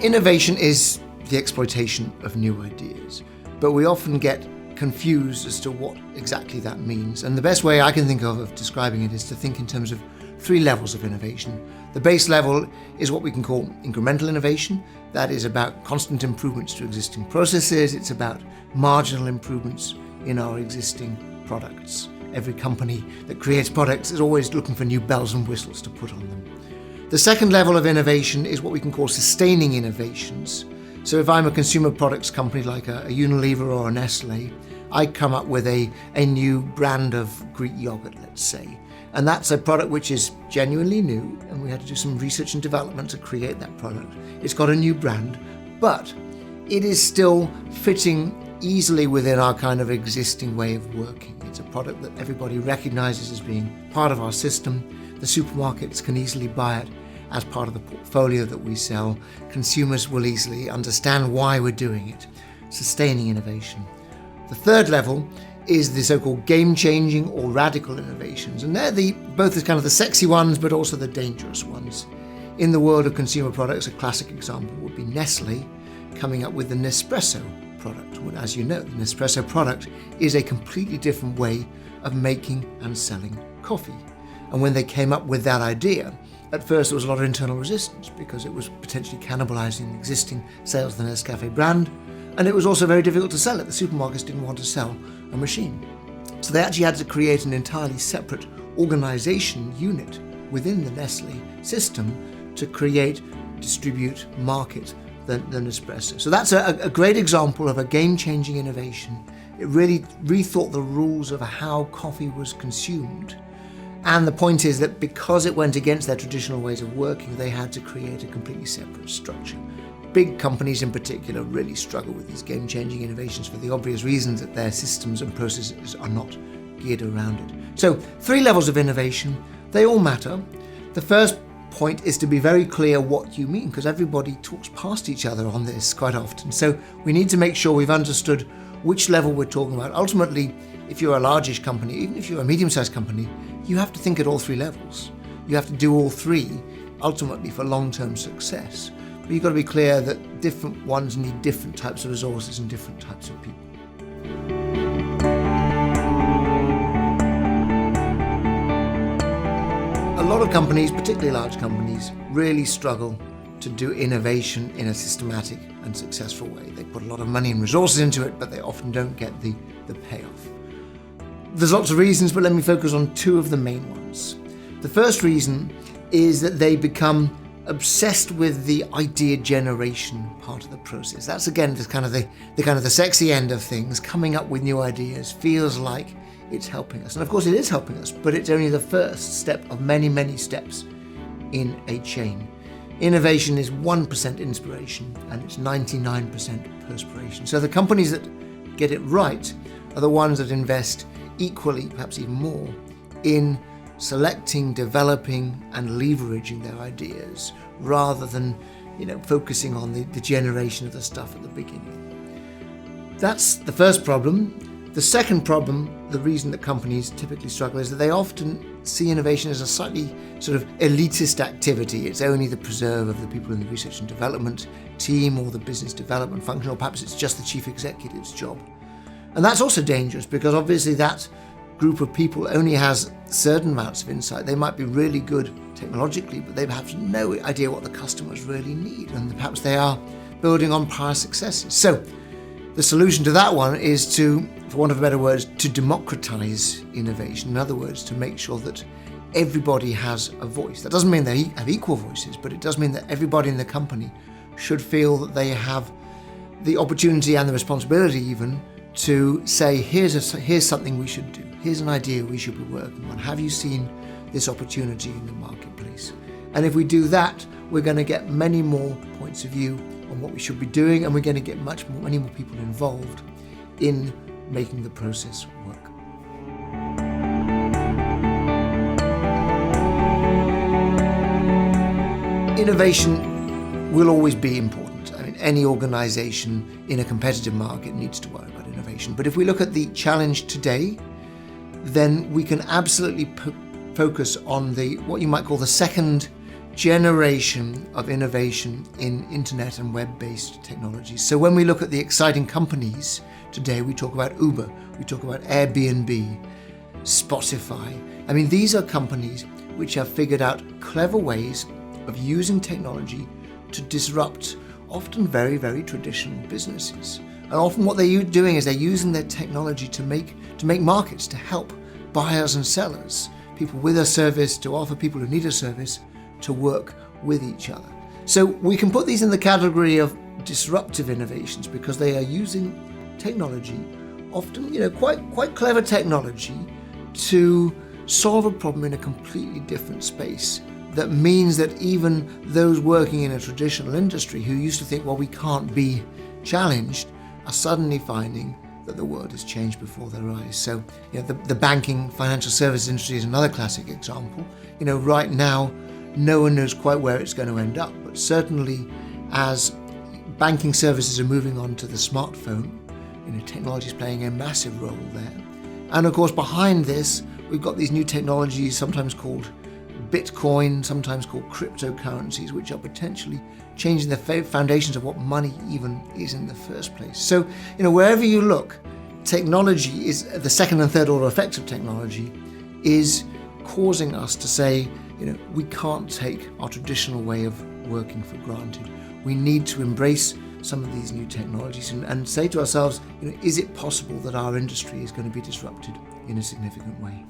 Innovation is the exploitation of new ideas, but we often get confused as to what exactly that means. And the best way I can think of describing it is to think in terms of 3 levels of innovation. The base level is what we can call incremental innovation. That is about constant improvements to existing processes. It's about marginal improvements in our existing products. Every company that creates products is always looking for new bells and whistles to put on them. The second level of innovation is what we can call sustaining innovations. So if I'm a consumer products company like a Unilever or a Nestle, I come up with a new brand of Greek yogurt, let's say. And that's a product which is genuinely new, and we had to do some research and development to create that product. It's got a new brand, but it is still fitting easily within our kind of existing way of working. It's a product that everybody recognizes as being part of our system. The supermarkets can easily buy it as part of the portfolio that we sell. Consumers will easily understand why we're doing it. Sustaining innovation. The third level is the so-called game-changing or radical innovations, and they're both the kind of the sexy ones, but also the dangerous ones. In the world of consumer products, a classic example would be Nestle coming up with the Nespresso product. Well, as you know, the Nespresso product is a completely different way of making and selling coffee. And when they came up with that idea, at first there was a lot of internal resistance because it was potentially cannibalizing the existing sales of the Nescafe brand, and it was also very difficult to sell it. The supermarkets didn't want to sell a machine. So they actually had to create an entirely separate organization unit within the Nestle system to create, distribute, market the Nespresso. So that's a great example of a game-changing innovation. It really rethought the rules of how coffee was consumed. And the point is that because it went against their traditional ways of working, they had to create a completely separate structure. Big companies in particular really struggle with these game-changing innovations for the obvious reasons that their systems and processes are not geared around it. So 3 levels of innovation, they all matter. The first point is to be very clear what you mean, because everybody talks past each other on this quite often. So we need to make sure we've understood which level we're talking about. Ultimately, if you're a largish company, even if you're a medium-sized company, you have to think at all 3 levels. You have to do all 3 ultimately for long-term success. But you've got to be clear that different ones need different types of resources and different types of people. A lot of companies, particularly large companies, really struggle to do innovation in a systematic and successful way. They put a lot of money and resources into it, but they often don't get the payoff. There's lots of reasons, but let me focus on 2 of the main ones. The first reason is that they become obsessed with the idea generation part of the process. That's again the kind of the sexy end of things. Coming up with new ideas feels like it's helping us, and of course it is helping us, but it's only the first step of many, many steps in a chain. Innovation is 1% inspiration and it's 99% perspiration. So the companies that get it right are the ones that invest equally, perhaps even more, in selecting, developing and leveraging their ideas rather than focusing on the generation of the stuff at the beginning. That's the first problem. The second problem, the reason that companies typically struggle, is that they often see innovation as a slightly sort of elitist activity. It's only the preserve of the people in the research and development team or the business development function, or perhaps it's just the chief executive's job. And that's also dangerous because obviously that group of people only has certain amounts of insight. They might be really good technologically, but they have no idea what the customers really need, and perhaps they are building on prior successes. So the solution to that one is to, for want of better words, to democratize innovation. In other words, to make sure that everybody has a voice. That doesn't mean they have equal voices, but it does mean that everybody in the company should feel that they have the opportunity and the responsibility even to say, here's something we should do. Here's an idea we should be working on. Have you seen this opportunity in the marketplace? And if we do that, we're going to get many more points of view on what we should be doing, and we're going to get many more people involved in making the process work. Innovation will always be important. I mean, any organization in a competitive market needs to worry about innovation. But if we look at the challenge today, then we can absolutely focus on what you might call the second generation of innovation in internet and web-based technologies. So when we look at the exciting companies today, we talk about Uber, we talk about Airbnb, Spotify. I mean, these are companies which have figured out clever ways of using technology to disrupt often very, very traditional businesses. And often what they're doing is they're using their technology to make markets, to help buyers and sellers, people with a service, to offer people who need a service, to work with each other. So we can put these in the category of disruptive innovations because they are using technology, often quite clever technology, to solve a problem in a completely different space. That means that even those working in a traditional industry who used to think, well, we can't be challenged, are suddenly finding that the world has changed before their eyes. So the banking, financial services industry is another classic example. Right now, no one knows quite where it's going to end up, but certainly as banking services are moving on to the smartphone, technology is playing a massive role there. And of course, behind this, we've got these new technologies, sometimes called Bitcoin, sometimes called cryptocurrencies, which are potentially changing the foundations of what money even is in the first place. So, wherever you look, technology is the second and third order effects of technology is causing us to say, we can't take our traditional way of working for granted. We need to embrace some of these new technologies and say to ourselves, is it possible that our industry is going to be disrupted in a significant way?